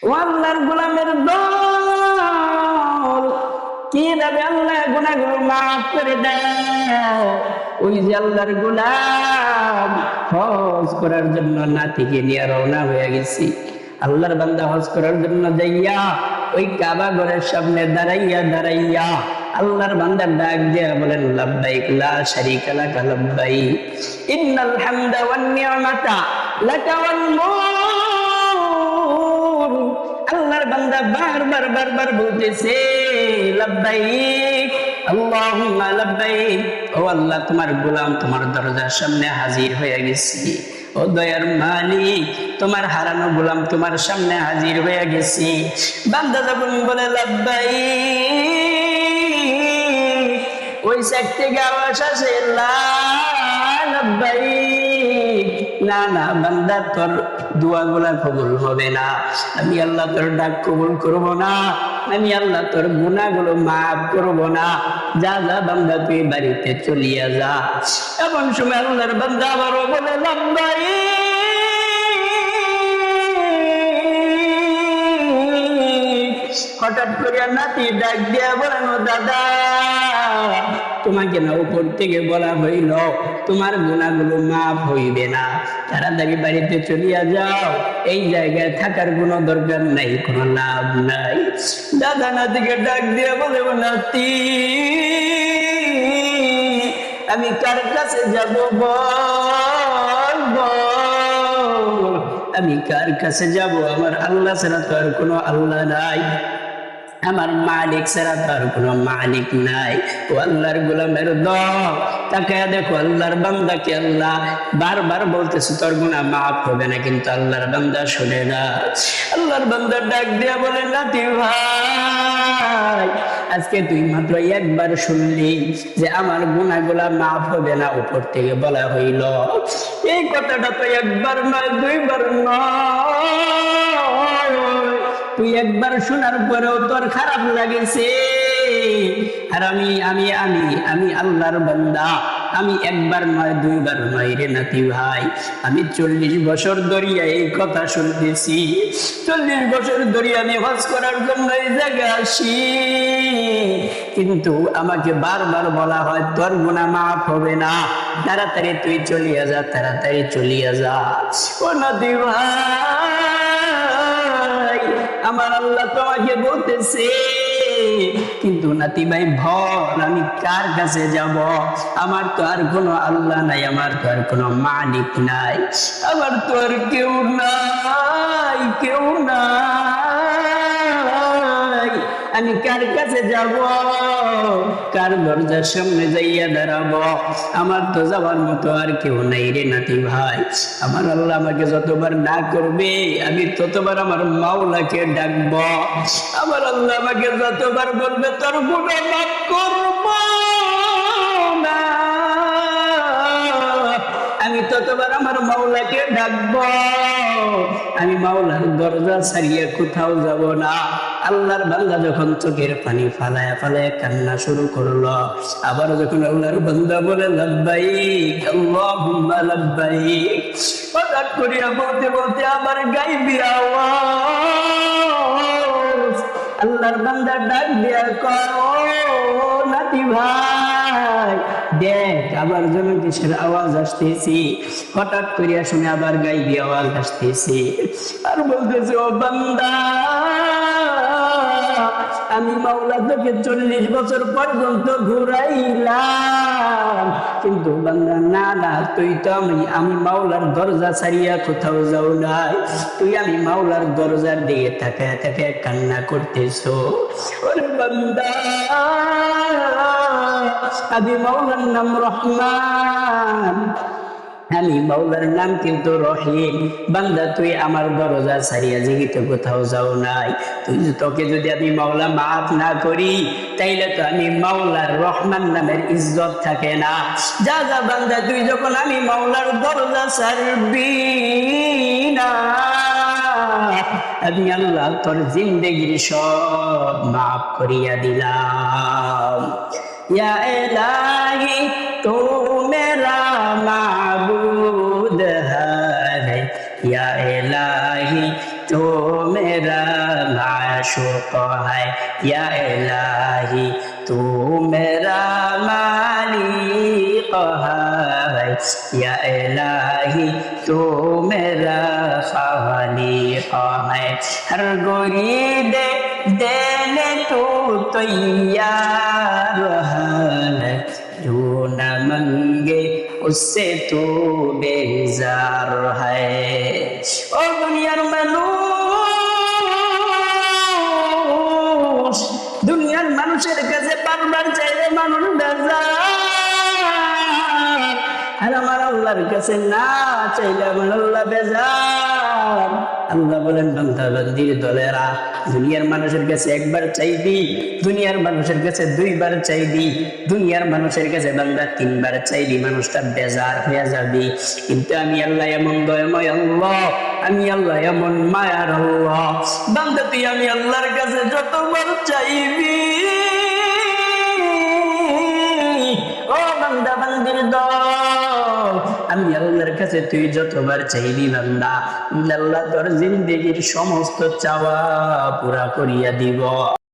ও আল্লাহর গোলামের দল, কিভাবে আল্লাহ গুনাহগুলো মাফ করে দেয়। ওই যে আল্লাহর গোলাম হজ করার জন্য নাতিকে নিয়ে রওনা হয়ে গেছি। আল্লাহর বান্দা হজ করার জন্য যাইয়া ওই কাবা ঘরের সামনে দাঁড়াইয়া আল্লাহর বান্দার ডাক দিয়া বলেন, লাব্বাইক লা শারীকা লাকা লাব্বাইক ইন্নাল হামদা ওয়ান নি'মাতা লাকা ওয়াল মুলক। আল্লাহর বান্দা বারবার বলতেছে, লাব্বাইক আল্লাহুম্মা লাব্বাইক। ও আল্লাহ, তোমার গোলাম তোমার দরজার সামনে হাজির হয়ে গেছি। ও দয়ার মালিক, তোমার হারানো গোলাম তোমার সামনে হাজির হয়ে গেছি। বান্দা যখন বলে লাব্বাইক, ওই সাইড থেকে আওয়াজ আসে লা লাব্বাইক। না বান্দা, তোর দোয়াগুলা কবুল হবে না। আমি আল্লাহ তোর ডাক কবুল করব না। আমি আল্লাহ তোর গুনাহগুলো মাফ করব না। যা বান্দা, তুই বাড়িতে চলিয়া যা। এমন সময় আল্লাহর বান্দা আবারও বলে লাব্বাইক। হঠাৎ করে নাতি ডাক দিয়া বলেন, ও দাদা, তোমাকে না উপর থেকে বলা হইল তোমার গুনাহগুলো মাফ হইবে না, তাড়াতাড়ি বাড়িতে চলিয়া যাও। এই জায়গায় থাকার কোনো দরকার নাই, কোনো লাভ নাই। দাদা নাতিকে ডাক দিয়া বলে, ও নাতি, আমি কার কাছে যাব বল? আমি কার কাছে যাব? আমার আল্লাহ ছাড়া তো আর কোনো আল্লাহ নাই, আমার মালিক ছাড়া তো আর কোনো মালিক নাই। ও আল্লাহর গোলামের দল, তাকে দেখো আল্লাহর বান্দাকে আল্লাহ বারবার বলতেছে তোর গুনাহ মাফ হবে না, কিন্তু আল্লাহর বান্দা শুনে না। আল্লাহর বান্দা ডাক দিয়া বলে, নাতি ভাই, আজকে তুই মাত্র একবার শুনলি যে আমার গুনাহগুলা মাফ হবে না, উপর থেকে বলা হইল। এই কথাটা তো একবার নয়, দুইবার নয়, তুই একবার শোনার পরেও তোর খারাপ লাগেছে। আর আমি আমি আমি আমি আল্লাহর বান্দা, আমি একবার নয়, দুইবার নয় রে নাতি ভাই। আমি 40 বছর ধরিয়া এই কথা শুনতেছি। 40 বছর ধরিয়া আমি হজ করার জন্য এই জায়গায় আসি, কিন্তু আমাকে বারবার বলা হয় তোর গুনাহ মাফ হবে না, তাড়াতাড়ি তুই চলিয়া যা, তাড়াতাড়ি চলিয়া যা। ও নাতি ভাই, আমার আল্লাহ তোমাকে বলতেছে, কিন্তু নাতি ভাই ভর, আমি কার কাছে যাব? আমার তো আর কোনো আল্লাহ নাই, আমার তো আর কোনো মালিক নাই, আমার তো আর কেউ নাই। আমি কার কাছে যাব? কার দরজার সামনে যাইয়া দাঁড়াবো? আমার তো যাওয়ার মতো আর কেউ নাই রে নাতি ভাই। আমার আল্লাহ আমাকে যতবার না করবে, আমি ততবার আমার মাওলাকে ডাকবো। আমার আল্লাহ আমাকে যতবার বলবে তোর গুনাহ মাফ করব না, আমি ততবার আমার মাওলাকে ডাকবো। আমি মাওলার দরজা ছাড়িয়ে কোথাও যাব না। আল্লাহর বান্দা যখন চোখের পানি ফালায়া কান্না শুরু করলো, আবার যখন আল্লাহর বান্দা বলে লাব্বাইক আল্লাহুম্মা লাব্বাইক, হঠাৎ করিয়া বলতে আবার গাইবি আওয়াজ আল্লাহর বান্দা ডাক দিয়া করো, নাতি ভাই দেখ আবার যেন কিসের আওয়াজ আসতেছি। হঠাৎ করিয়া শুনে আবার গাইবি আওয়াজ আসতেছি, আর বলতেছে, ও বান্দা, আমি মাওলা তোকে 40 বছর পর্যন্ত ঘুরাইলাম, কিন্তু বান্দা না, তুই তো আমি মাওলার দরজা ছাড়িয়া কোথাও যাও নাই, তুই আমি মাওলার দরজার দিকে তাকায় কান্না করতেছো। ওরে বান্দা, আমি মাওলার নাম রহমান, আমি মাওলার নাম কিন্তু রহিম। বান্দা, তুই আমার দরজা ছাড়িয়া জীবিত কোথাও যাও নাই, তোকে যদি আমি মাওলা মাফ না করি, তাইলে তো আমি মাওলার রহমান নামের ইজ্জত থাকে না। যা বান্দা, তুই যখন আমি মাওলার দরজা ছাড়বি না, আমি আল্লাহ তোর জিন্দেগির সব মাফ করিয়া দিলাম। ইয়া ইলাহি তু মেরা মাবুদ है, या इलाही तो मेरा माशूक है या इलाही तू मेरा मालिक है या इलाही तू मेरा खालिक है हर गोरी दे देने तू तैयार है जो न मंगे उससे तू बेजार है ओ दुनियार মানুষ দুনিয়ার মানুষের কাছে বারবার চাইলে মানুষ বেজার আর আমার আল্লাহর কাছে না চাইলে আমার আল্লাহ বেজার আল্লাহ বলেন বান্দা বান্দির দলেরা দুনিয়ার মানুষের কাছে একবার চাইবি দুনিয়ার মানুষের কাছে দুইবার চাইবি দুনিয়ার মানুষের কাছে বান্দা তিনবার চাইবি মানুষটা বেজার হয়ে যাবি কিন্তু আমি আল্লাহ এমন দয়াময় আল্লাহ আমি আল্লাহ এমন মায়ার আল্লাহ বান্দা তুই আমি আল্লাহর কাছে যতবার চাইবি ও বান্দা বান্দির দল আমি আল্লাহর কাছে তুই যতবার চাইবি বান্দা আল্লাহ তোর জিন্দেগির সমস্ত চাওয়া পুরা করিয়া দিব।